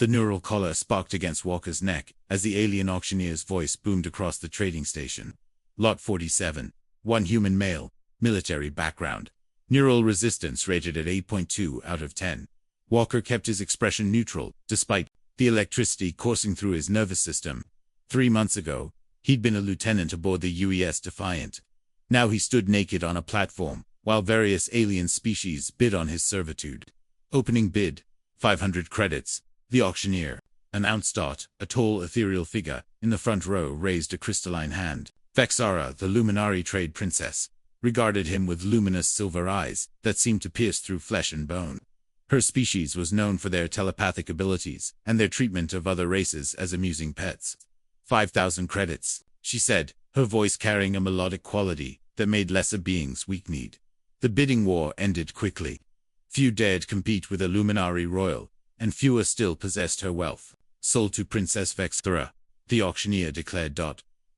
The neural collar sparked against Walker's neck as the alien auctioneer's voice boomed across the trading station. Lot 47. One human male. Military background. Neural resistance rated at 8.2 out of 10. Walker kept his expression neutral, despite the electricity coursing through his nervous system. 3 months ago, he'd been a lieutenant aboard the UES Defiant. Now he stood naked on a platform, while various alien species bid on his servitude. Opening bid, 500 credits. The auctioneer announced. A tall ethereal figure in the front row raised a crystalline hand. Vexara, the Luminari trade princess, regarded him with luminous silver eyes that seemed to pierce through flesh and bone. Her species was known for their telepathic abilities and their treatment of other races as amusing pets. 5,000 credits, she said, her voice carrying a melodic quality that made lesser beings weak-kneed. The bidding war ended quickly. Few dared compete with a Luminari royal, and fewer still possessed her wealth. Sold to Princess Vexara, the auctioneer declared.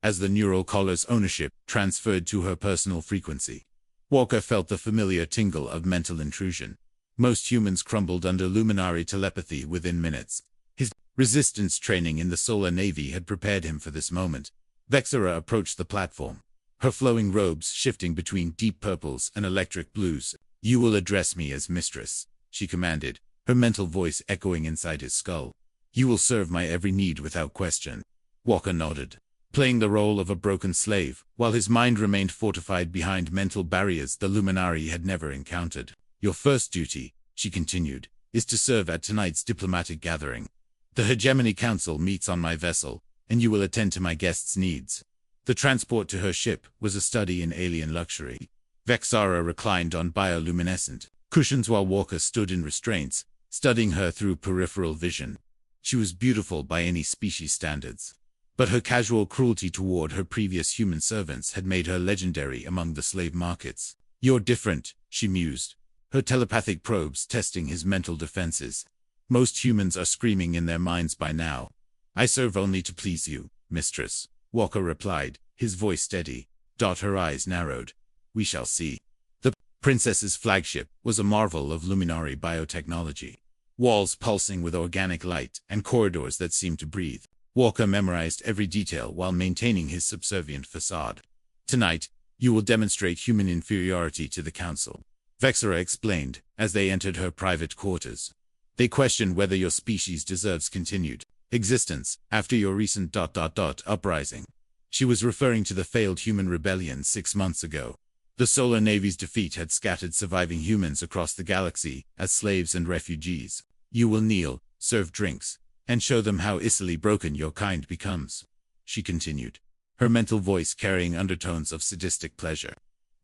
As the neural collar's ownership transferred to her personal frequency, Walker felt the familiar tingle of mental intrusion. Most humans crumbled under Luminari telepathy within minutes. His resistance training in the Solar Navy had prepared him for this moment. Vexara approached the platform, her flowing robes shifting between deep purples and electric blues. "You will address me as mistress," she commanded, her mental voice echoing inside his skull. "You will serve my every need without question." Walker nodded, playing the role of a broken slave, while his mind remained fortified behind mental barriers the Luminari had never encountered. "Your first duty," she continued, "is to serve at tonight's diplomatic gathering. The Hegemony Council meets on my vessel, and you will attend to my guests' needs." The transport to her ship was a study in alien luxury. Vexara reclined on bioluminescent cushions while Walker stood in restraints, studying her through peripheral vision. She was beautiful by any species standards, but her casual cruelty toward her previous human servants had made her legendary among the slave markets. "You're different," she mused, her telepathic probes testing his mental defenses. "Most humans are screaming in their minds by now." "I serve only to please you, mistress," Walker replied, his voice steady. Her eyes narrowed. "We shall see." The princess's flagship was a marvel of Luminari biotechnology. Walls pulsing with organic light and corridors that seemed to breathe. Walker memorized every detail while maintaining his subservient facade. "Tonight, you will demonstrate human inferiority to the council," Vexara explained, as they entered her private quarters. "They question whether your species deserves continued existence after your recent ... uprising." She was referring to the failed human rebellion 6 months ago. The Solar Navy's defeat had scattered surviving humans across the galaxy as slaves and refugees. "You will kneel, serve drinks, and show them how easily broken your kind becomes," she continued, her mental voice carrying undertones of sadistic pleasure.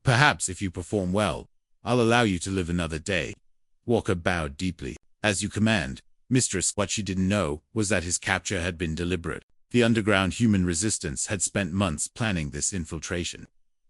"Perhaps if you perform well, I'll allow you to live another day." Walker bowed deeply. "As you command, mistress." What she didn't know was that his capture had been deliberate. The underground human resistance had spent months planning this infiltration.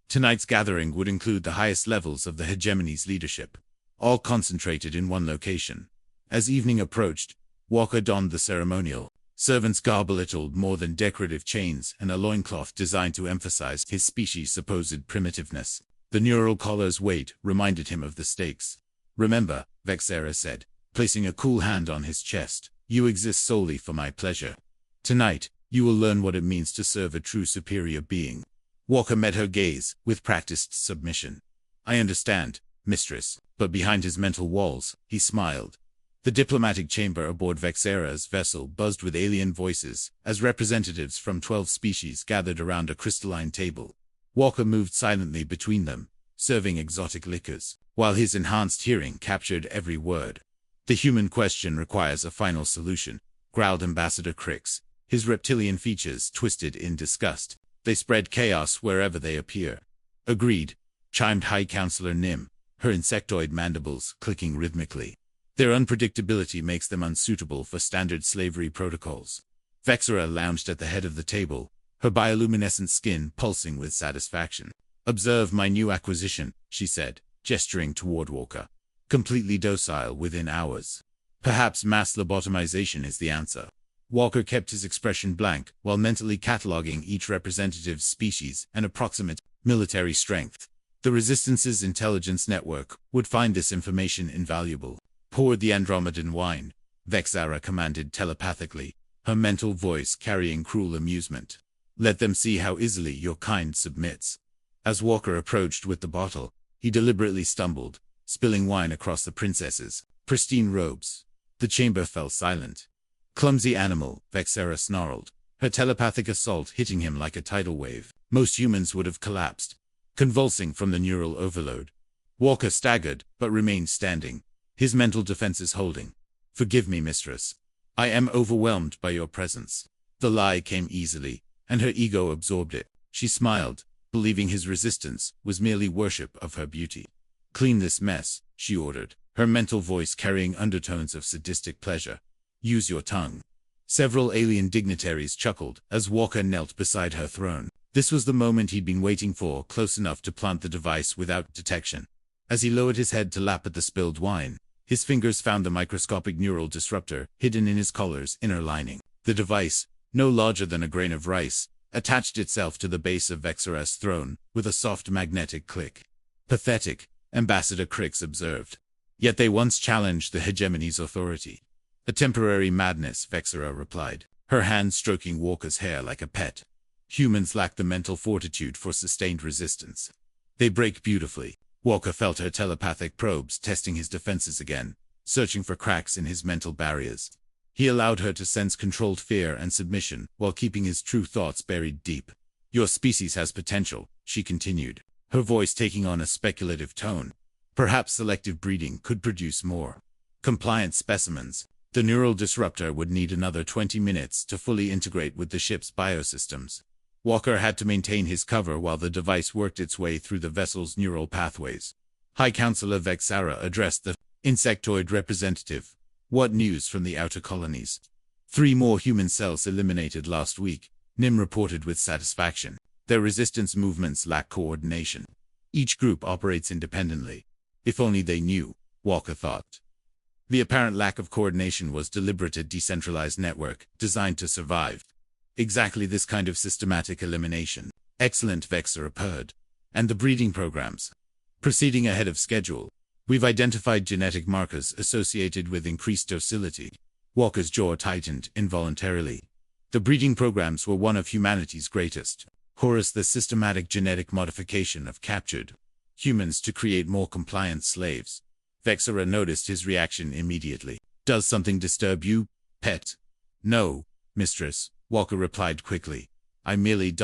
Tonight's gathering would include the highest levels of the hegemony's leadership, all concentrated in one location. As evening approached, Walker donned the ceremonial servant's garb, a little more than decorative chains and a loincloth designed to emphasize his species' supposed primitiveness. The neural collar's weight reminded him of the stakes. "Remember," Vexara said, placing a cool hand on his chest, "you exist solely for my pleasure. Tonight, you will learn what it means to serve a true superior being." Walker met her gaze with practiced submission. "I understand, mistress," but behind his mental walls, he smiled. The diplomatic chamber aboard Vexara's vessel buzzed with alien voices as representatives from 12 species gathered around a crystalline table. Walker moved silently between them, serving exotic liquors, while his enhanced hearing captured every word. "The human question requires a final solution," growled Ambassador Crix, his reptilian features twisted in disgust. "They spread chaos wherever they appear." "Agreed," chimed High Counselor Nim, her insectoid mandibles clicking rhythmically. "Their unpredictability makes them unsuitable for standard slavery protocols." Vexara lounged at the head of the table, her bioluminescent skin pulsing with satisfaction. "Observe my new acquisition," she said, gesturing toward Walker. "Completely docile within hours. Perhaps mass lobotomization is the answer." Walker kept his expression blank while mentally cataloging each representative's species and approximate military strength. The Resistance's intelligence network would find this information invaluable. "Pour the Andromedan wine," Vexara commanded telepathically, her mental voice carrying cruel amusement. Let them see how easily your kind submits. As Walker approached with the bottle, he deliberately stumbled, spilling wine across the princess's pristine robes. The chamber fell silent. Clumsy animal, Vexara snarled, her telepathic assault hitting him like a tidal wave. Most humans would have collapsed, convulsing from the neural overload. Walker staggered, but remained standing, his mental defenses holding. Forgive me, mistress. I am overwhelmed by your presence. The lie came easily, and her ego absorbed it. She smiled, believing his resistance was merely worship of her beauty. Clean this mess, she ordered, her mental voice carrying undertones of sadistic pleasure. Use your tongue. Several alien dignitaries chuckled as Walker knelt beside her throne. This was the moment he'd been waiting for, close enough to plant the device without detection. As he lowered his head to lap at the spilled wine, his fingers found the microscopic neural disruptor hidden in his collar's inner lining. The device, no larger than a grain of rice, attached itself to the base of Vexara's throne with a soft magnetic click. Pathetic, Ambassador Crix observed. Yet they once challenged the hegemony's authority. A temporary madness, Vexara replied, her hand stroking Walker's hair like a pet. Humans lack the mental fortitude for sustained resistance. They break beautifully. Walker felt her telepathic probes testing his defenses again, searching for cracks in his mental barriers. He allowed her to sense controlled fear and submission while keeping his true thoughts buried deep. Your species has potential, she continued, her voice taking on a speculative tone. Perhaps selective breeding could produce more compliant specimens. The neural disruptor would need another 20 minutes to fully integrate with the ship's biosystems. Walker had to maintain his cover while the device worked its way through the vessel's neural pathways. High Counselor Vexara addressed the insectoid representative. What news from the outer colonies? 3 more human cells eliminated last week, Nim reported with satisfaction. Their resistance movements lack coordination. Each group operates independently. If only they knew, Walker thought. The apparent lack of coordination was deliberate, a decentralized network designed to survive. Exactly this kind of systematic elimination. Excellent, Vexara purred. And the breeding programs? Proceeding ahead of schedule. We've identified genetic markers associated with increased docility. Walker's jaw tightened involuntarily. The breeding programs were one of humanity's greatest. Horus, the systematic genetic modification of captured humans to create more compliant slaves. Vexara noticed his reaction immediately. Does something disturb you, pet? No, mistress, Walker replied quickly. I merely ...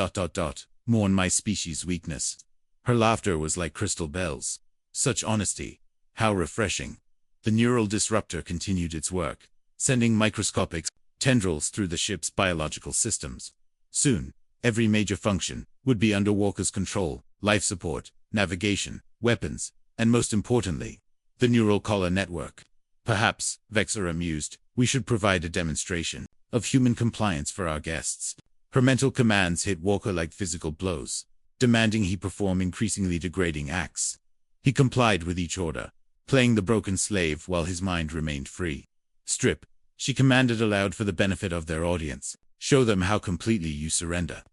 mourn my species' weakness. Her laughter was like crystal bells. Such honesty. How refreshing. The neural disruptor continued its work, sending microscopic tendrils through the ship's biological systems. Soon, every major function would be under Walker's control: life support, navigation, weapons, and most importantly, the neural collar network. Perhaps, Vexara mused, we should provide a demonstration of human compliance for our guests. Her mental commands hit Walker like physical blows, demanding he perform increasingly degrading acts. He complied with each order, playing the broken slave while his mind remained free. Strip, she commanded aloud for the benefit of their audience. Show them how completely you surrender.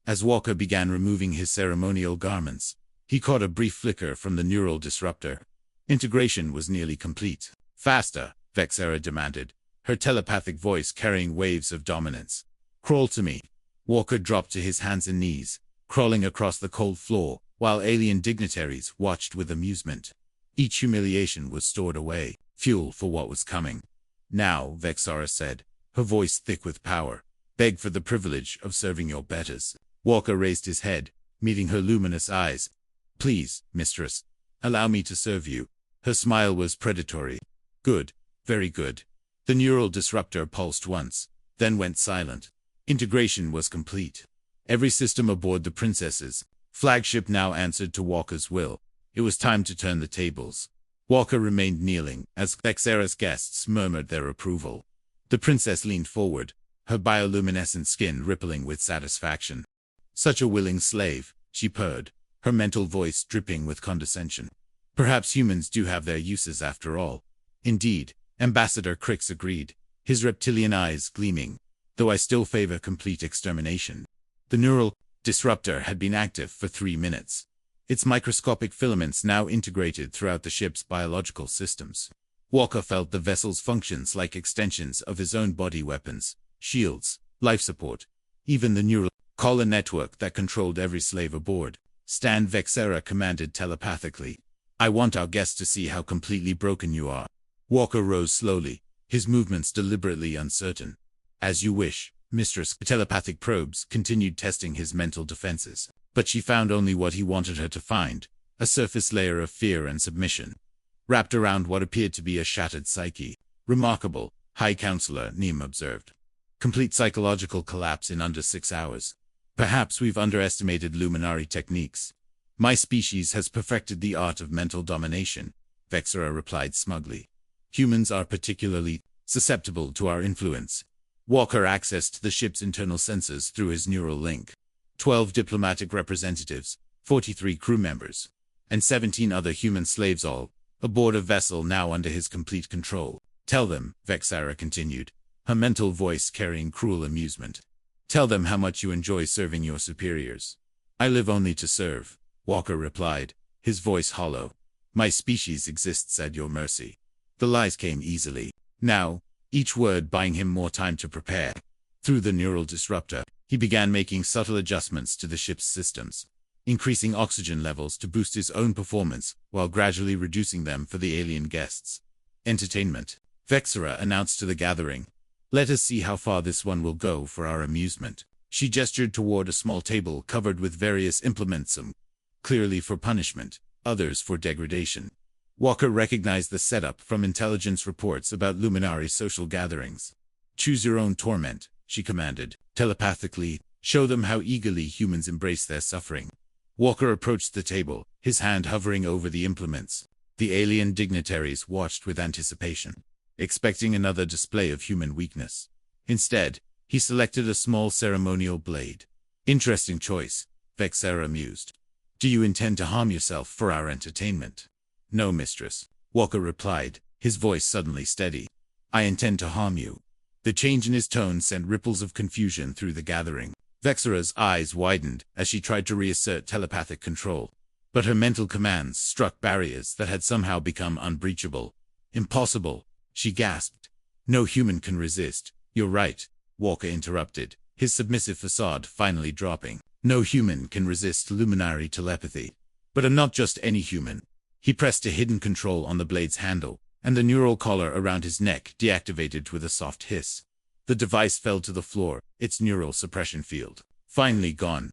As Walker began removing his ceremonial garments, he caught a brief flicker from the neural disruptor. Integration was nearly complete. Faster, Vexara demanded, her telepathic voice carrying waves of dominance. Crawl to me. Walker dropped to his hands and knees, crawling across the cold floor, while alien dignitaries watched with amusement. Each humiliation was stored away, fuel for what was coming. Now, Vexara said, her voice thick with power, beg for the privilege of serving your betters. Walker raised his head, meeting her luminous eyes. Please, mistress, allow me to serve you. Her smile was predatory. Good, very good. The neural disruptor pulsed once, then went silent. Integration was complete. Every system aboard the Princess's flagship now answered to Walker's will. It was time to turn the tables. Walker remained kneeling as Vexara's guests murmured their approval. The princess leaned forward, her bioluminescent skin rippling with satisfaction. Such a willing slave, she purred, her mental voice dripping with condescension. Perhaps humans do have their uses after all. Indeed, Ambassador Crix agreed, his reptilian eyes gleaming, though I still favor complete extermination. The neural disruptor had been active for 3 minutes. Its microscopic filaments now integrated throughout the ship's biological systems. Walker felt the vessel's functions like extensions of his own body: weapons, shields, life support, even the neural collar network that controlled every slave aboard. "Stand," Vexera commanded telepathically. "I want our guests to see how completely broken you are." Walker rose slowly, his movements deliberately uncertain. "As you wish, Mistress." Telepathic probes continued testing his mental defenses, but she found only what he wanted her to find: a surface layer of fear and submission, wrapped around what appeared to be a shattered psyche. "Remarkable," High Counselor Nim observed. "Complete psychological collapse in under 6 hours. Perhaps we've underestimated luminary techniques." "My species has perfected the art of mental domination," Vexera replied smugly. "Humans are particularly susceptible to our influence." Walker accessed the ship's internal sensors through his neural link. 12 diplomatic representatives, 43 crew members, and 17 other human slaves, all aboard a vessel now under his complete control. "Tell them," Vexera continued, her mental voice carrying cruel amusement. "Tell them how much you enjoy serving your superiors." "I live only to serve," Walker replied, his voice hollow. "My species exists at your mercy." The lies came easily, now, each word buying him more time to prepare. Through the neural disruptor, he began making subtle adjustments to the ship's systems, increasing oxygen levels to boost his own performance while gradually reducing them for the alien guests. "Entertainment," Vexera announced to the gathering. "Let us see how far this one will go for our amusement." She gestured toward a small table covered with various implements, some clearly for punishment, others for degradation. Walker recognized the setup from intelligence reports about luminary social gatherings. "Choose your own torment," she commanded, telepathically. "Show them how eagerly humans embrace their suffering." Walker approached the table, his hand hovering over the implements. The alien dignitaries watched with anticipation, expecting another display of human weakness. Instead, he selected a small ceremonial blade. "Interesting choice," Vexera mused. "Do you intend to harm yourself for our entertainment?" "No, Mistress," Walker replied, his voice suddenly steady. "I intend to harm you." The change in his tone sent ripples of confusion through the gathering. Vexera's eyes widened as she tried to reassert telepathic control, but her mental commands struck barriers that had somehow become unbreachable. "Impossible," she gasped. "No human can resist." "You're right," Walker interrupted, his submissive facade finally dropping. "No human can resist luminary telepathy. But I'm not just any human." He pressed a hidden control on the blade's handle, and the neural collar around his neck deactivated with a soft hiss. The device fell to the floor, its neural suppression field finally gone.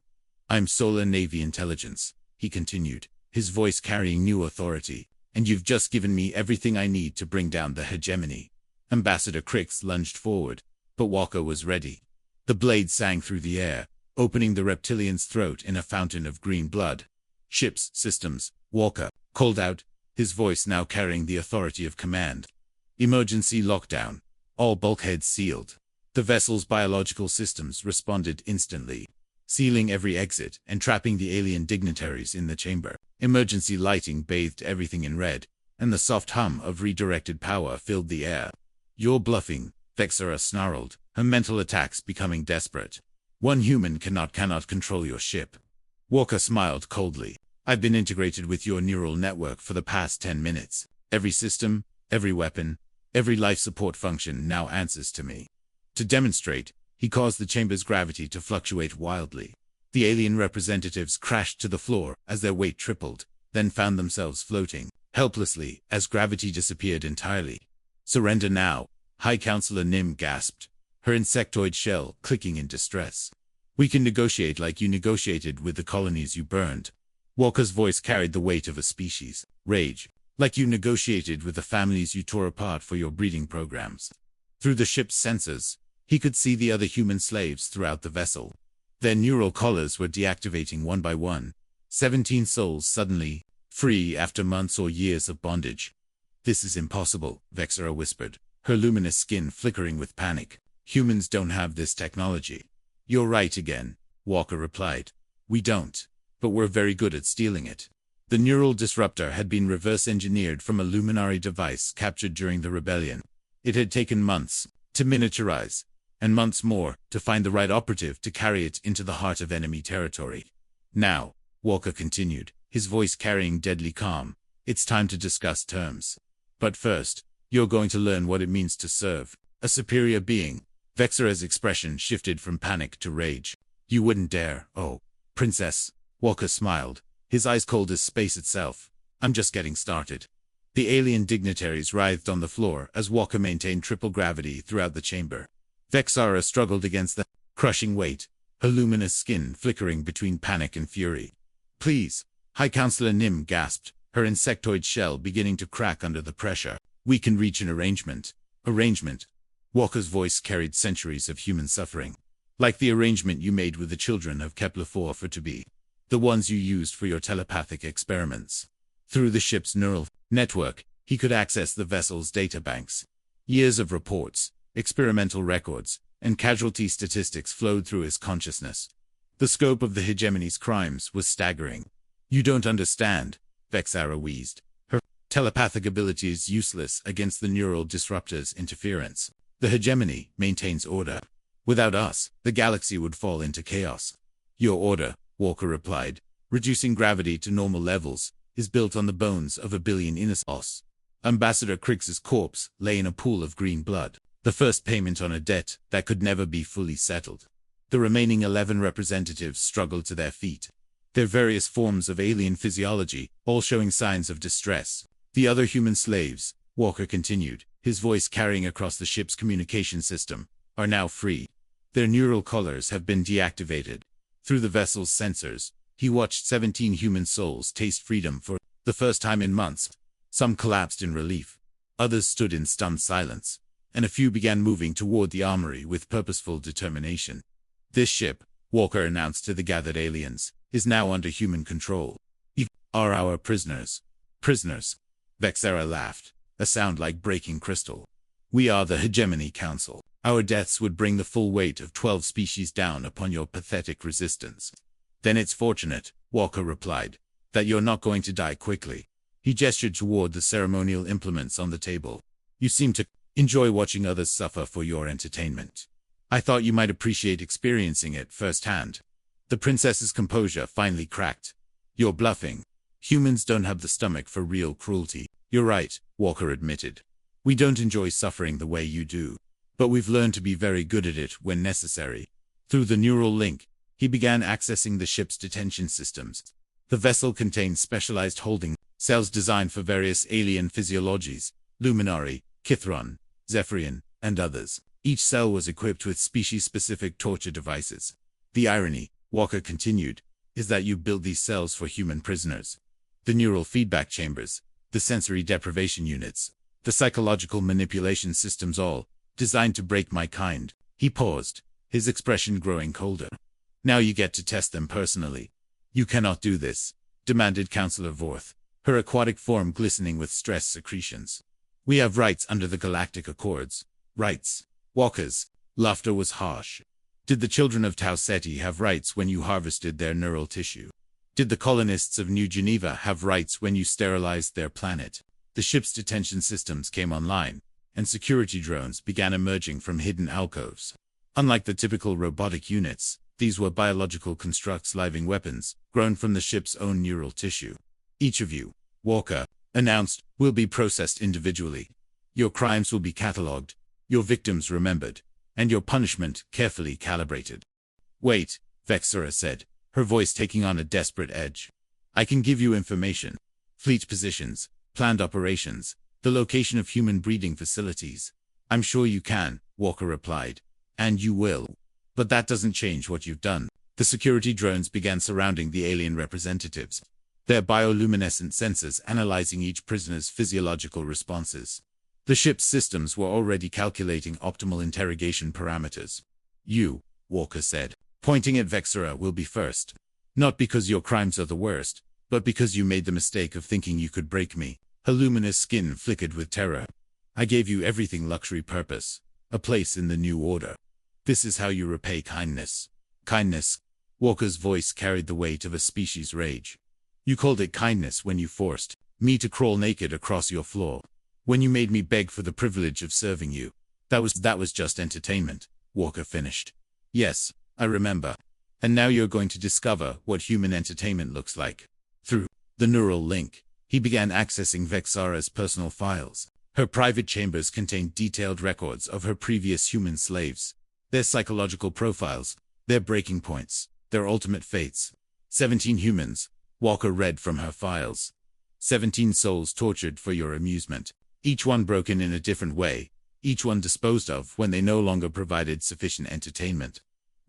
"I'm Solar Navy Intelligence," he continued, his voice carrying new authority, "and you've just given me everything I need to bring down the hegemony." Ambassador Crix lunged forward, but Walker was ready. The blade sang through the air, opening the reptilian's throat in a fountain of green blood. "Ships, systems," Walker called out, his voice now carrying the authority of command. "Emergency lockdown. All bulkheads sealed." The vessel's biological systems responded instantly, sealing every exit and trapping the alien dignitaries in the chamber. Emergency lighting bathed everything in red, and the soft hum of redirected power filled the air. "You're bluffing," Vexera snarled, her mental attacks becoming desperate. "One human cannot control your ship." Walker smiled coldly. "I've been integrated with your neural network for the past 10 minutes. Every system, every weapon, every life support function now answers to me." To demonstrate, he caused the chamber's gravity to fluctuate wildly. The alien representatives crashed to the floor as their weight tripled, then found themselves floating helplessly as gravity disappeared entirely. "Surrender now," High Counselor Nim gasped, her insectoid shell clicking in distress. "We can negotiate like you negotiated with the colonies you burned." Walker's voice carried the weight of a species. "Rage. Like you negotiated with the families you tore apart for your breeding programs." Through the ship's sensors, he could see the other human slaves throughout the vessel. Their neural collars were deactivating one by one. 17 souls suddenly free after months or years of bondage. "This is impossible," Vexera whispered, her luminous skin flickering with panic. "Humans don't have this technology." "You're right again," Walker replied. "We don't. But we're very good at stealing it." The neural disruptor had been reverse-engineered from a luminary device captured during the rebellion. It had taken months to miniaturize, and months more to find the right operative to carry it into the heart of enemy territory. "Now," Walker continued, his voice carrying deadly calm, "it's time to discuss terms. But first, You're going to learn what it means to serve a superior being. Vexara's expression shifted from panic to rage. You wouldn't dare, oh, princess. Walker smiled, his eyes cold as space itself. I'm just getting started. The alien dignitaries writhed on the floor as Walker maintained triple gravity throughout the chamber. Vexara struggled against the crushing weight, her luminous skin flickering between panic and fury. Please, High Counselor Nim gasped, her insectoid shell beginning to crack under the pressure. We can reach an arrangement. Arrangement? Walker's voice carried centuries of human suffering. Like the arrangement you made with the children of Kepler-4 for to be. The ones you used for your telepathic experiments. Through the ship's neural network, he could access the vessel's databanks. Years of reports, experimental records, and casualty statistics flowed through his consciousness. The scope of the hegemony's crimes was staggering. You don't understand, Vexara wheezed. Her telepathic ability is useless against the neural disruptor's interference. The hegemony maintains order. Without us, the galaxy would fall into chaos. Your order, Walker replied, reducing gravity to normal levels, is built on the bones of 1 billion innocents. Ambassador Kriggs's corpse lay in a pool of green blood, the first payment on a debt that could never be fully settled. The remaining 11 representatives struggled to their feet, their various forms of alien physiology, all showing signs of distress. The other human slaves, Walker continued, his voice carrying across the ship's communication system, are now free. Their neural collars have been deactivated. Through the vessel's sensors, he watched 17 human souls taste freedom for the first time in months. Some collapsed in relief. Others stood in stunned silence, and a few began moving toward the armory with purposeful determination. This ship, Walker announced to the gathered aliens, is now under human control. You are our prisoners. Prisoners. Vexara laughed, a sound like breaking crystal. We are the Hegemony Council. Our deaths would bring the full weight of 12 species down upon your pathetic resistance. Then it's fortunate, Walker replied, that you're not going to die quickly. He gestured toward the ceremonial implements on the table. You seem to enjoy watching others suffer for your entertainment. I thought you might appreciate experiencing it firsthand. The princess's composure finally cracked. You're bluffing. Humans don't have the stomach for real cruelty. You're right, Walker admitted. We don't enjoy suffering the way you do. But we've learned to be very good at it when necessary. Through the neural link, he began accessing the ship's detention systems. The vessel contained specialized holding cells designed for various alien physiologies, Luminari, Kithron, Zephyrian, and others. Each cell was equipped with species-specific torture devices. The irony, Walker continued, is that you build these cells for human prisoners. The neural feedback chambers, the sensory deprivation units, the psychological manipulation systems, all designed to break my kind. He paused, his expression growing colder. Now you get to test them personally. You cannot do this, demanded Counselor Vorth, her aquatic form glistening with stress secretions. We have rights under the Galactic Accords. Rights. Walker's laughter was harsh. Did the children of Tau Ceti have rights when you harvested their neural tissue? Did the colonists of New Geneva have rights when you sterilized their planet? The ship's detention systems came online, and security drones began emerging from hidden alcoves. Unlike the typical robotic units, these were biological constructs, living weapons, grown from the ship's own neural tissue. Each of you, Walker announced, will be processed individually. Your crimes will be catalogued, your victims remembered, and your punishment carefully calibrated. Wait, Vexara said, her voice taking on a desperate edge. I can give you information. Fleet positions, planned operations, the location of human breeding facilities. I'm sure you can, Walker replied. And you will. But that doesn't change what you've done. The security drones began surrounding the alien representatives, their bioluminescent sensors analyzing each prisoner's physiological responses. The ship's systems were already calculating optimal interrogation parameters. You, Walker said, pointing at Vexara, will be first. Not because your crimes are the worst, but because you made the mistake of thinking you could break me. Her luminous skin flickered with terror. I gave you everything: luxury, purpose, a place in the new order. This is how you repay kindness. Kindness. Walker's voice carried the weight of a species' rage. You called it kindness when you forced me to crawl naked across your floor. When you made me beg for the privilege of serving you. That was just entertainment, Walker finished. Yes, I remember. And now you're going to discover what human entertainment looks like. Through the neural link, he began accessing Vexara's personal files, Her private chambers contained detailed records of her previous human slaves, their psychological profiles, their breaking points, their ultimate fates. 17 humans, Walker read from her files. 17 souls tortured for your amusement, each one broken in a different way, each one disposed of when they no longer provided sufficient entertainment.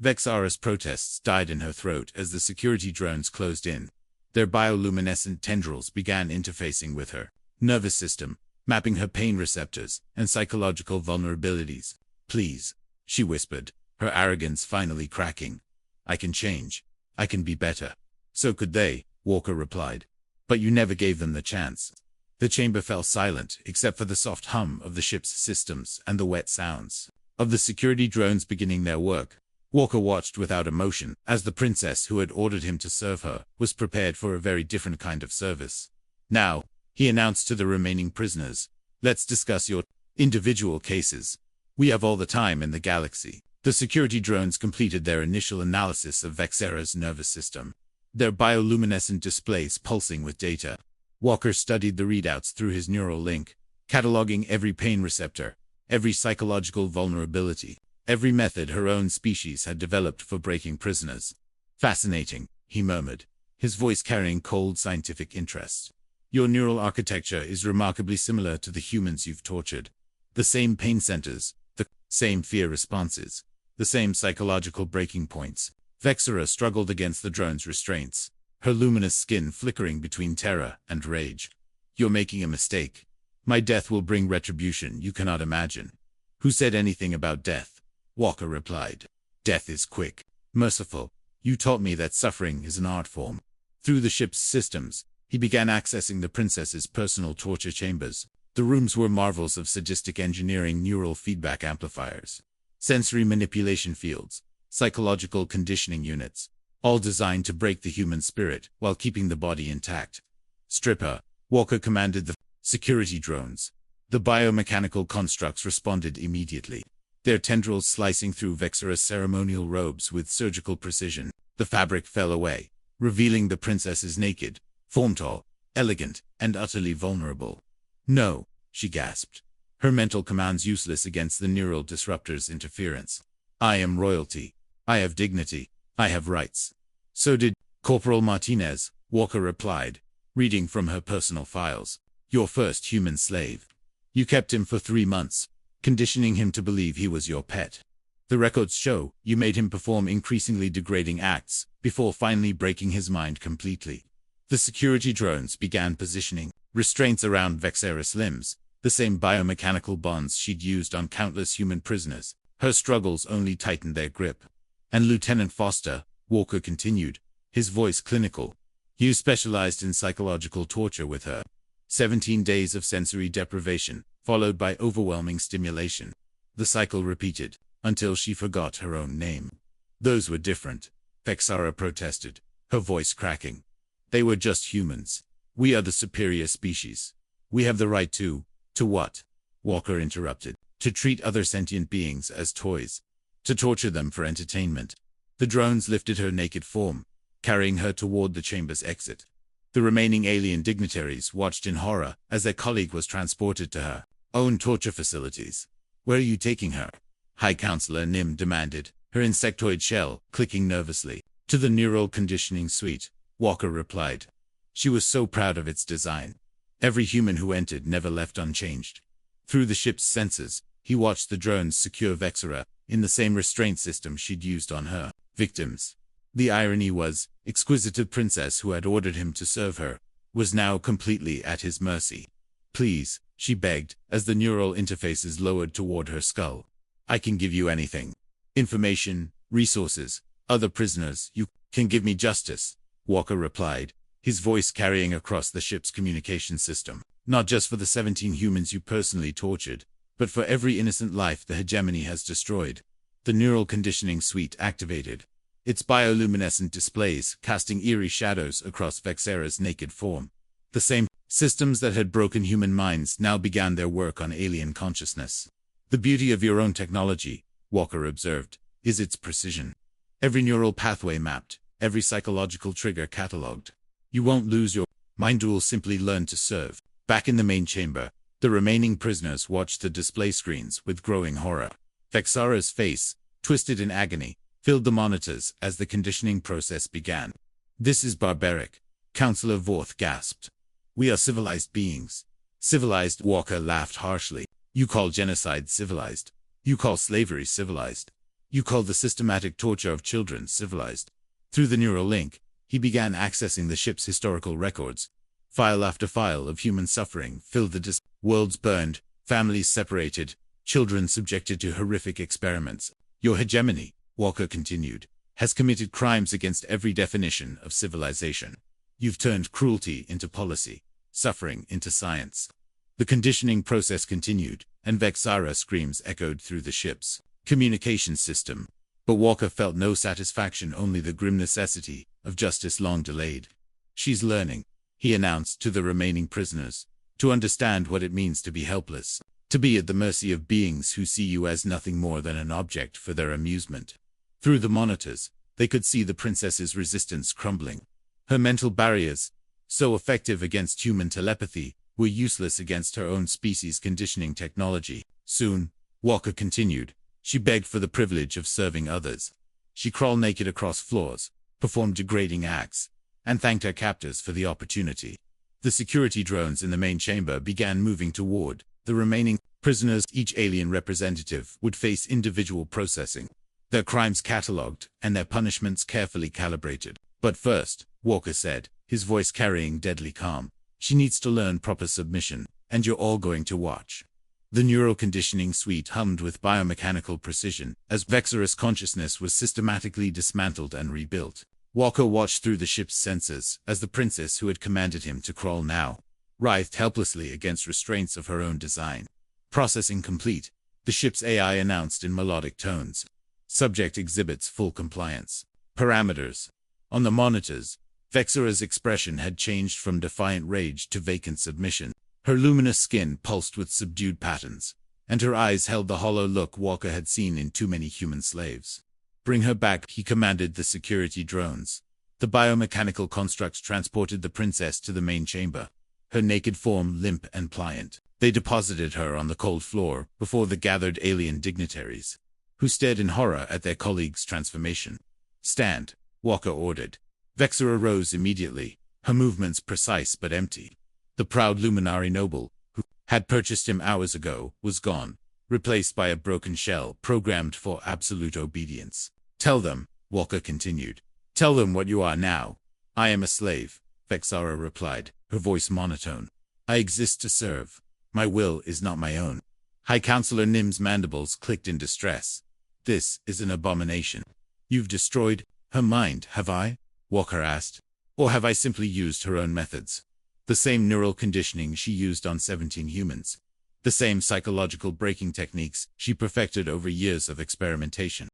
Vexara's protests died in her throat as the security drones closed in. Their bioluminescent tendrils began interfacing with her nervous system, mapping her pain receptors and psychological vulnerabilities. "Please," she whispered, her arrogance finally cracking. "I can change. I can be better." "So could they," Walker replied. "But you never gave them the chance." The chamber fell silent, except for the soft hum of the ship's systems and the wet sounds of the security drones beginning their work. Walker watched without emotion as the princess who had ordered him to serve her was prepared for a very different kind of service. "Now," he announced to the remaining prisoners, "let's discuss your individual cases. We have all the time in the galaxy." The security drones completed their initial analysis of Vexara's nervous system, their bioluminescent displays pulsing with data. Walker studied the readouts through his neural link, cataloging every pain receptor, every psychological vulnerability, every method her own species had developed for breaking prisoners. "Fascinating," he murmured, his voice carrying cold scientific interest. "Your neural architecture is remarkably similar to the humans you've tortured. The same pain centers, the same fear responses, the same psychological breaking points." Vexara struggled against the drone's restraints, her luminous skin flickering between terror and rage. "You're making a mistake. My death will bring retribution you cannot imagine." "Who said anything about death?" Walker replied. "Death is quick, merciful. You taught me that suffering is an art form." Through the ship's systems, he began accessing the princess's personal torture chambers. The rooms were marvels of sadistic engineering, neural feedback amplifiers, sensory manipulation fields, psychological conditioning units, all designed to break the human spirit while keeping the body intact. "Strip her," Walker commanded the security drones. The biomechanical constructs responded immediately, their tendrils slicing through Vexara's ceremonial robes with surgical precision. The fabric fell away, revealing the princess's naked form, tall, elegant, and utterly vulnerable. "No," she gasped, her mental commands useless against the neural disruptor's interference. "I am royalty. I have dignity. I have rights." "So did Corporal Martinez," Walker replied, reading from her personal files. "Your first human slave. You kept him for 3 months, conditioning him to believe he was your pet. The records show you made him perform increasingly degrading acts before finally breaking his mind completely." The security drones began positioning restraints around Vexara's limbs, the same biomechanical bonds she'd used on countless human prisoners. Her struggles only tightened their grip. "And Lieutenant Foster," Walker continued, his voice clinical, "you specialized in psychological torture with her. 17 days of sensory deprivation, followed by overwhelming stimulation. The cycle repeated, until she forgot her own name." "Those were different," Vexara protested, her voice cracking. "They were just humans. We are the superior species. We have the right to what?" Walker interrupted. "To treat other sentient beings as toys. To torture them for entertainment." The drones lifted her naked form, carrying her toward the chamber's exit. The remaining alien dignitaries watched in horror as their colleague was transported to her own torture facilities. "Where are you taking her?" High Counselor Nim demanded, her insectoid shell clicking nervously. "To the neural conditioning suite," Walker replied. She was so proud of its design. Every human who entered never left unchanged. Through the ship's sensors, he watched the drones secure Vexara in the same restraint system she'd used on her victims. The irony was, exquisite princess who had ordered him to serve her was now completely at his mercy. "Please," she begged, as the neural interfaces lowered toward her skull. "I can give you anything. Information, resources, other prisoners. You can give me justice," Walker replied, his voice carrying across the ship's communication system. "Not just for the 17 humans you personally tortured, but for every innocent life the hegemony has destroyed." The neural conditioning suite activated, its bioluminescent displays casting eerie shadows across Vexara's naked form. The same systems that had broken human minds now began their work on alien consciousness. "The beauty of your own technology," Walker observed, "is its precision. Every neural pathway mapped, every psychological trigger catalogued. You won't lose your mind, you will simply learn to serve." Back in the main chamber, The remaining prisoners watched the display screens with growing horror. Vexara's face, twisted in agony, filled the monitors as the conditioning process began. "This is barbaric," Counselor Vorth gasped. "We are civilized beings." "Civilized?" Walker laughed harshly. "You call genocide civilized? You call slavery civilized? You call the systematic torture of children civilized?" Through the neural link, he began accessing the ship's historical records. File after file of human suffering filled the disc. Worlds burned, families separated, children subjected to horrific experiments. "Your hegemony," Walker continued, "has committed crimes against every definition of civilization. You've turned cruelty into policy, suffering into science." The conditioning process continued, and Vexara's screams echoed through the ship's communication system. But Walker felt no satisfaction, only the grim necessity of justice long delayed. "She's learning," he announced to the remaining prisoners, "to understand what it means to be helpless, to be at the mercy of beings who see you as nothing more than an object for their amusement." Through the monitors, they could see the princess's resistance crumbling. Her mental barriers, so effective against human telepathy, were useless against her own species' conditioning technology. Soon, Walker continued, she begged for the privilege of serving others. She crawled naked across floors, performed degrading acts, and thanked her captors for the opportunity. The security drones in the main chamber began moving toward the remaining prisoners. Each alien representative would face individual processing, their crimes catalogued, and their punishments carefully calibrated. "But first," Walker said, his voice carrying deadly calm, "she needs to learn proper submission, and you're all going to watch." The neural conditioning suite hummed with biomechanical precision as Vexara's consciousness was systematically dismantled and rebuilt. Walker watched through the ship's sensors as the princess who had commanded him to crawl now writhed helplessly against restraints of her own design. "Processing complete," the ship's AI announced in melodic tones. "Subject exhibits full compliance." Parameters. On the monitors, Vexara's expression had changed from defiant rage to vacant submission. Her luminous skin pulsed with subdued patterns, and her eyes held the hollow look Walker had seen in too many human slaves. "Bring her back," he commanded the security drones. The biomechanical constructs transported the princess to the main chamber, her naked form limp and pliant. They deposited her on the cold floor before the gathered alien dignitaries, who stared in horror at their colleague's transformation. "Stand," Walker ordered. Vexara rose immediately, her movements precise but empty. The proud luminary noble, who had purchased him hours ago, was gone, replaced by a broken shell programmed for absolute obedience. "Tell them," Walker continued. "Tell them what you are now." "I am a slave," Vexara replied, her voice monotone. "I exist to serve. My will is not my own." High Counselor Nim's mandibles clicked in distress. "This is an abomination." "You've destroyed her mind, have I?" Walker asked. "Or have I simply used her own methods? The same neural conditioning she used on 17 humans. The same psychological breaking techniques she perfected over years of experimentation."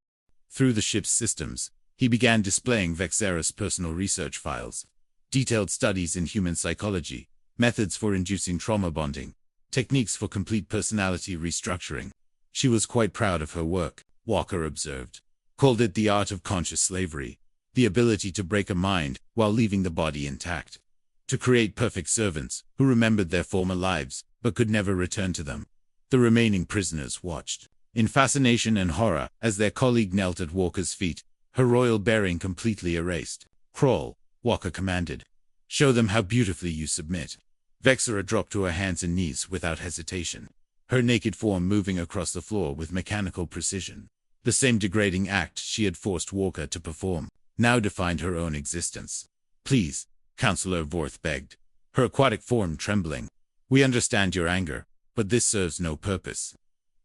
Through the ship's systems, he began displaying Vexara's personal research files. Detailed studies in human psychology, methods for inducing trauma bonding, techniques for complete personality restructuring. She was quite proud of her work, Walker observed. Called it the art of conscious slavery. The ability to break a mind while leaving the body intact. To create perfect servants who remembered their former lives but could never return to them. The remaining prisoners watched in fascination and horror as their colleague knelt at Walker's feet, her royal bearing completely erased. "Crawl," Walker commanded. "Show them how beautifully you submit." Vexara dropped to her hands and knees without hesitation, her naked form moving across the floor with mechanical precision. The same degrading act she had forced Walker to perform now defined her own existence. "Please," Counselor Vorth begged, her aquatic form trembling. "We understand your anger, but this serves no purpose.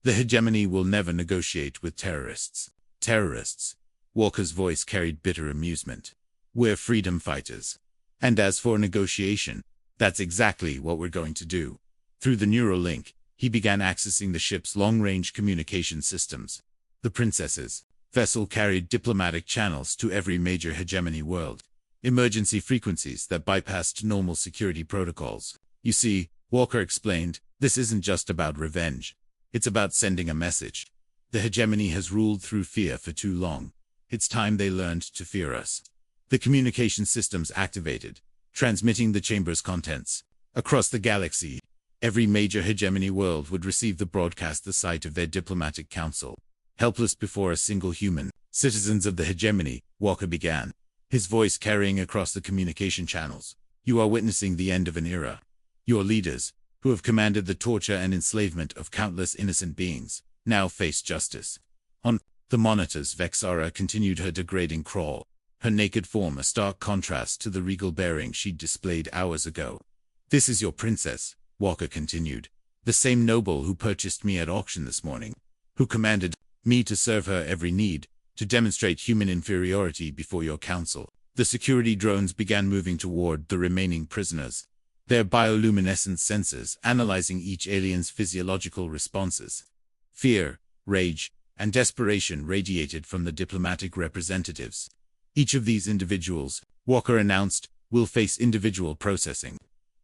The hegemony will never negotiate with terrorists." "Terrorists?" Walker's voice carried bitter amusement. "We're freedom fighters. And as for negotiation, that's exactly what we're going to do." Through the neural link, he began accessing the ship's long-range communication systems. The princess's vessel carried diplomatic channels to every major hegemony world. Emergency frequencies that bypassed normal security protocols. "You see," Walker explained, "this isn't just about revenge. It's about sending a message. The hegemony has ruled through fear for too long. It's time they learned to fear us." The communication systems activated, transmitting the chamber's contents across the galaxy. Every major hegemony world would receive the broadcast the sight of their diplomatic council. Helpless before a single human, citizens of the hegemony, Walker began, his voice carrying across the communication channels. You are witnessing the end of an era. Your leaders, who have commanded the torture and enslavement of countless innocent beings, now face justice. On the monitors, Vexara continued her degrading crawl, her naked form a stark contrast to the regal bearing she'd displayed hours ago. This is your princess, Walker continued, the same noble who purchased me at auction this morning, who commanded me to serve her every need, to demonstrate human inferiority before your council. The security drones began moving toward the remaining prisoners, their bioluminescent sensors analyzing each alien's physiological responses. Fear, rage, and desperation radiated from the diplomatic representatives. Each of these individuals, Walker announced, will face individual processing.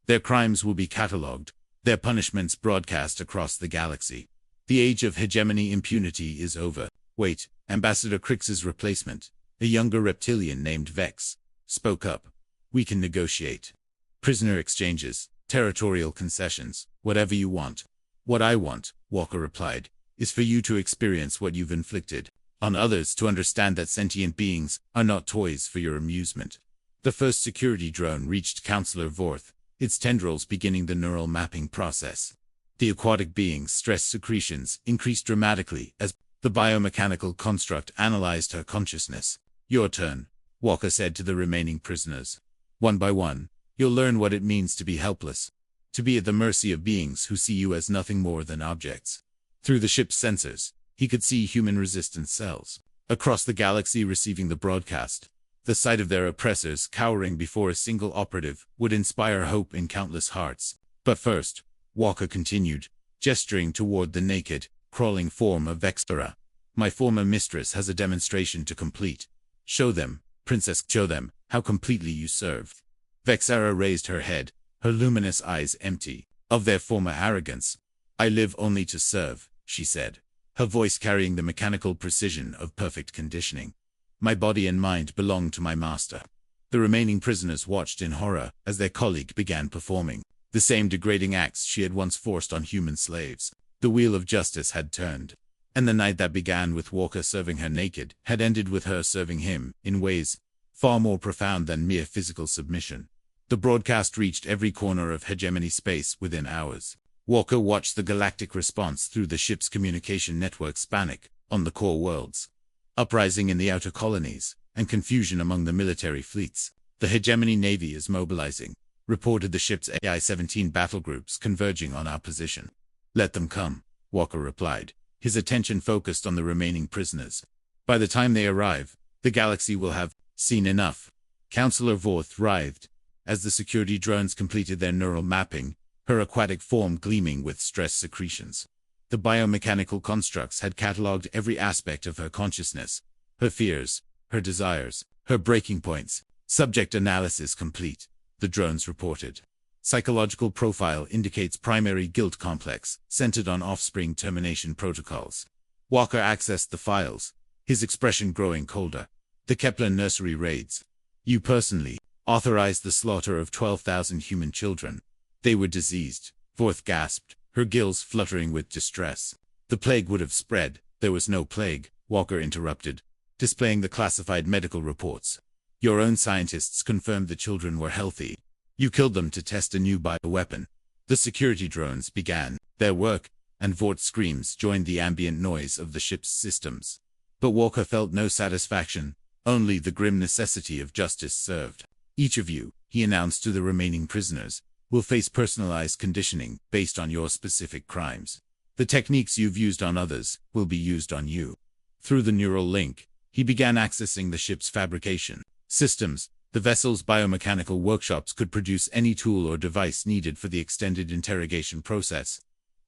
Their crimes will be catalogued, their punishments broadcast across the galaxy. The age of hegemony impunity is over. Wait, Ambassador Crix's replacement, a younger reptilian named Vex, spoke up. We can negotiate. Prisoner exchanges, territorial concessions, whatever you want. What I want, Walker replied, is for you to experience what you've inflicted on others, to understand that sentient beings are not toys for your amusement. The first security drone reached Counselor Vorth, its tendrils beginning the neural mapping process. The aquatic being's stress secretions increased dramatically as the biomechanical construct analyzed her consciousness. Your turn, Walker said to the remaining prisoners. One by one, you'll learn what it means to be helpless, to be at the mercy of beings who see you as nothing more than objects. Through the ship's sensors, he could see human resistance cells across the galaxy receiving the broadcast. The sight of their oppressors cowering before a single operative would inspire hope in countless hearts. But first, Walker continued, gesturing toward the naked, crawling form of Vexara. My former mistress has a demonstration to complete. Show them, Princess, show them how completely you serve. Vexara raised her head, her luminous eyes empty of their former arrogance. I live only to serve, she said, her voice carrying the mechanical precision of perfect conditioning. My body and mind belong to my master. The remaining prisoners watched in horror as their colleague began performing the same degrading acts she had once forced on human slaves. The wheel of justice had turned, and the night that began with Walker serving her naked had ended with her serving him, in ways far more profound than mere physical submission. The broadcast reached every corner of hegemony space within hours. Walker watched the galactic response through the ship's communication network's panic on the core worlds, uprising in the outer colonies, and confusion among the military fleets. The hegemony navy is mobilizing, reported the ship's AI-17 battlegroups converging on our position. Let them come, Walker replied, his attention focused on the remaining prisoners. By the time they arrive, the galaxy will have seen enough. Counselor Vorth writhed as the security drones completed their neural mapping, her aquatic form gleaming with stress secretions. The biomechanical constructs had catalogued every aspect of her consciousness, her fears, her desires, her breaking points. Subject analysis complete, the drones reported. Psychological profile indicates primary guilt complex, centered on offspring termination protocols. Walker accessed the files, his expression growing colder. The Kepler nursery raids. You personally authorized the slaughter of 12,000 human children. They were diseased, Vorth gasped, her gills fluttering with distress. The plague would have spread. There was no plague, Walker interrupted, displaying the classified medical reports. Your own scientists confirmed the children were healthy. You killed them to test a new bioweapon. The security drones began their work, and Vorth's screams joined the ambient noise of the ship's systems. But Walker felt no satisfaction, only the grim necessity of justice served. Each of you, he announced to the remaining prisoners, will face personalized conditioning based on your specific crimes. The techniques you've used on others will be used on you. Through the neural link, he began accessing the ship's fabrication systems. The vessel's biomechanical workshops could produce any tool or device needed for the extended interrogation process.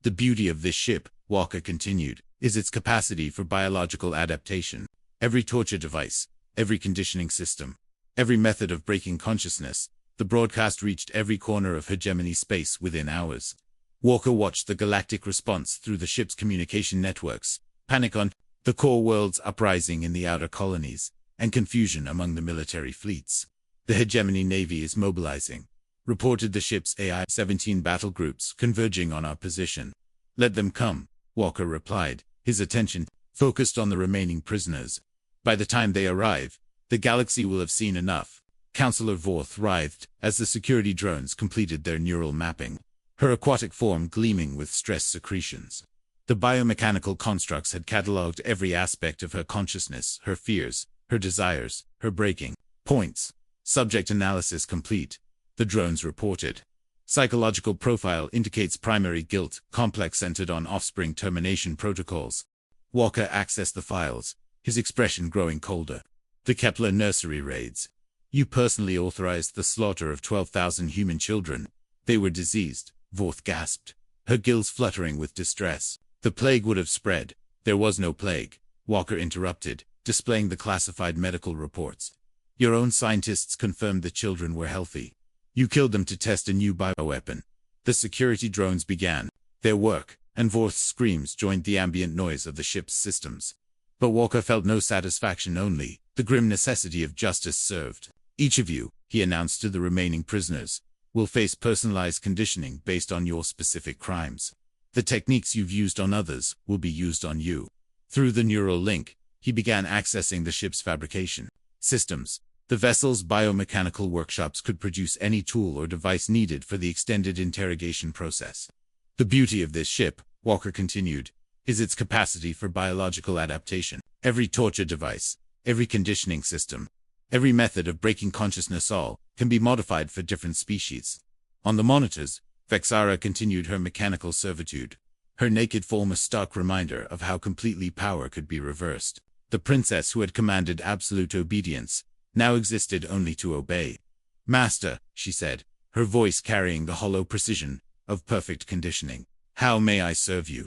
The beauty of this ship, Walker continued, is its capacity for biological adaptation. Every torture device, every conditioning system, every method of breaking consciousness. The broadcast reached every corner of hegemony space within hours. Walker watched the galactic response through the ship's communication networks, panic on the core worlds uprising in the outer colonies, and confusion among the military fleets. The hegemony navy is mobilizing, reported the ship's AI. 17 battle groups converging on our position. Let them come, Walker replied, his attention focused on the remaining prisoners. By the time they arrive, the galaxy will have seen enough. Counselor Vorth writhed as the security drones completed their neural mapping, her aquatic form gleaming with stress secretions. The biomechanical constructs had catalogued every aspect of her consciousness, her fears, her desires, her breaking points. Subject analysis complete, the drones reported. Psychological profile indicates primary guilt, complex centered on offspring termination protocols. Walker accessed the files, his expression growing colder. The Kepler nursery raids. You personally authorized the slaughter of 12,000 human children. They were diseased, Vorth gasped, her gills fluttering with distress. The plague would have spread. There was no plague, Walker interrupted, displaying the classified medical reports. Your own scientists confirmed the children were healthy. You killed them to test a new bioweapon. The security drones began their work, and Vorth's screams joined the ambient noise of the ship's systems. But Walker felt no satisfaction, only the grim necessity of justice served. Each of you, he announced to the remaining prisoners, will face personalized conditioning based on your specific crimes. The techniques you've used on others will be used on you. Through the neural link, he began accessing the ship's fabrication systems. The vessel's biomechanical workshops could produce any tool or device needed for the extended interrogation process. The beauty of this ship, Walker continued, is its capacity for biological adaptation. Every torture device, every conditioning system, every method of breaking consciousness, all can be modified for different species. On the monitors, Vexara continued her mechanical servitude, her naked form a stark reminder of how completely power could be reversed. The princess who had commanded absolute obedience now existed only to obey. Master, she said, her voice carrying the hollow precision of perfect conditioning. How may I serve you?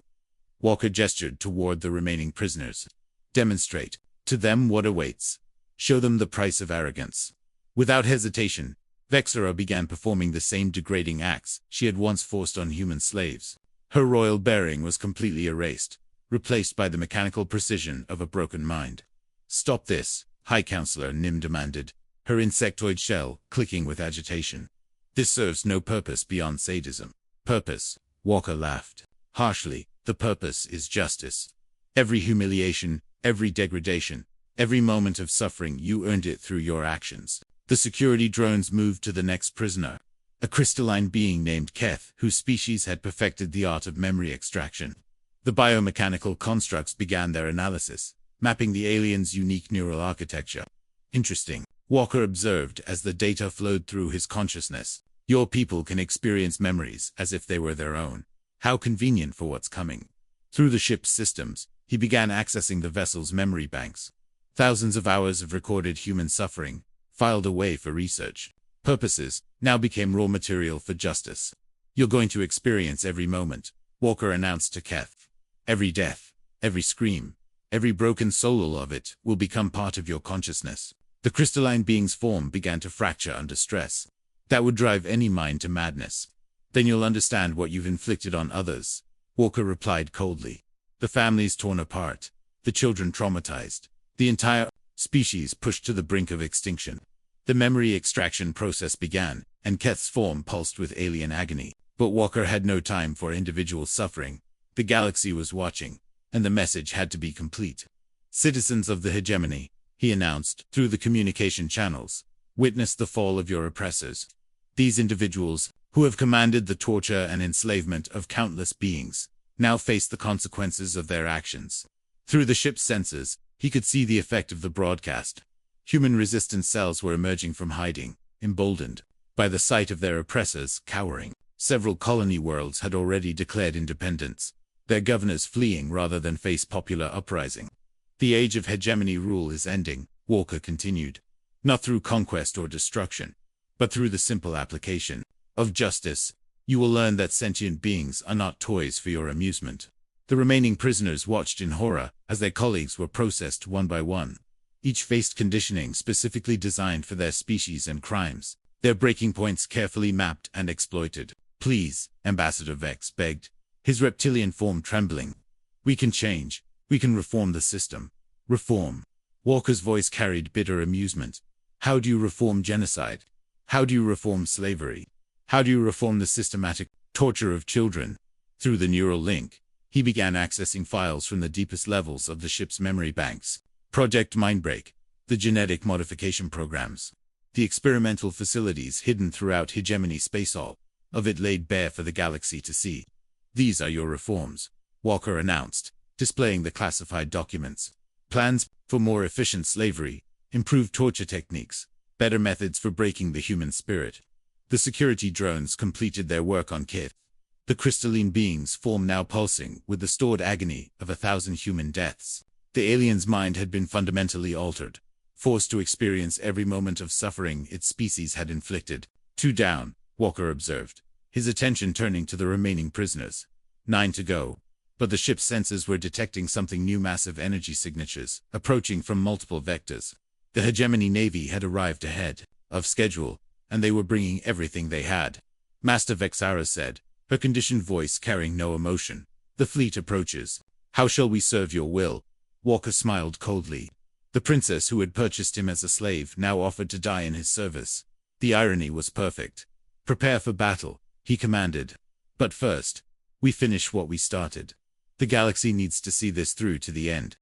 Walker gestured toward the remaining prisoners. Demonstrate to them what awaits. Show them the price of arrogance. Without hesitation, Vexara began performing the same degrading acts she had once forced on human slaves. Her royal bearing was completely erased, replaced by the mechanical precision of a broken mind. Stop this, High Counselor Nim demanded, her insectoid shell clicking with agitation. This serves no purpose beyond sadism. Purpose, Walker laughed harshly. The purpose is justice. Every humiliation, every degradation, every moment of suffering, you earned it through your actions. The security drones moved to the next prisoner, a crystalline being named Keth, whose species had perfected the art of memory extraction. The biomechanical constructs began their analysis, mapping the alien's unique neural architecture. Interesting, Walker observed as the data flowed through his consciousness. Your people can experience memories as if they were their own. How convenient for what's coming. Through the ship's systems, he began accessing the vessel's memory banks. Thousands of hours of recorded human suffering, filed away for research purposes, now became raw material for justice. You're going to experience every moment, Walker announced to Keth. Every death, every scream, every broken soul of it will become part of your consciousness. The crystalline being's form began to fracture under stress. That would drive any mind to madness. Then you'll understand what you've inflicted on others, Walker replied coldly. The families torn apart, the children traumatized, the entire species pushed to the brink of extinction. The memory extraction process began, and Keth's form pulsed with alien agony. But Walker had no time for individual suffering. The galaxy was watching, and the message had to be complete. Citizens of the hegemony, he announced through the communication channels, witness the fall of your oppressors. These individuals, who have commanded the torture and enslavement of countless beings, now face the consequences of their actions. Through the ship's sensors, he could see the effect of the broadcast. Human resistance cells were emerging from hiding, emboldened by the sight of their oppressors cowering. Several colony worlds had already declared independence, their governors fleeing rather than face popular uprising. The age of hegemony rule is ending, Walker continued. Not through conquest or destruction, but through the simple application of justice. You will learn that sentient beings are not toys for your amusement. The remaining prisoners watched in horror as their colleagues were processed one by one. Each faced conditioning specifically designed for their species and crimes, their breaking points carefully mapped and exploited. Please, Ambassador Vex begged, his reptilian form trembling. We can change. We can reform the system. Reform. Walker's voice carried bitter amusement. How do you reform genocide? How do you reform slavery? How do you reform the systematic torture of children? Through the neural link, he began accessing files from the deepest levels of the ship's memory banks. Project Mindbreak, the genetic modification programs, the experimental facilities hidden throughout Hegemony Space, all of it laid bare for the galaxy to see. These are your reforms, Walker announced, displaying the classified documents. Plans for more efficient slavery, improved torture techniques, better methods for breaking the human spirit. The security drones completed their work on Kith. The crystalline being's form now pulsing with the stored agony of 1,000 human deaths. The alien's mind had been fundamentally altered, forced to experience every moment of suffering its species had inflicted. 2 down, Walker observed, his attention turning to the remaining prisoners. 9 to go. But the ship's sensors were detecting something new: massive energy signatures, approaching from multiple vectors. The Hegemony Navy had arrived ahead of schedule, and they were bringing everything they had. Master Vexara said, her conditioned voice carrying no emotion. The fleet approaches. How shall we serve your will? Walker smiled coldly. The princess who had purchased him as a slave now offered to die in his service. The irony was perfect. Prepare for battle, he commanded. But first, we finish what we started. The galaxy needs to see this through to the end.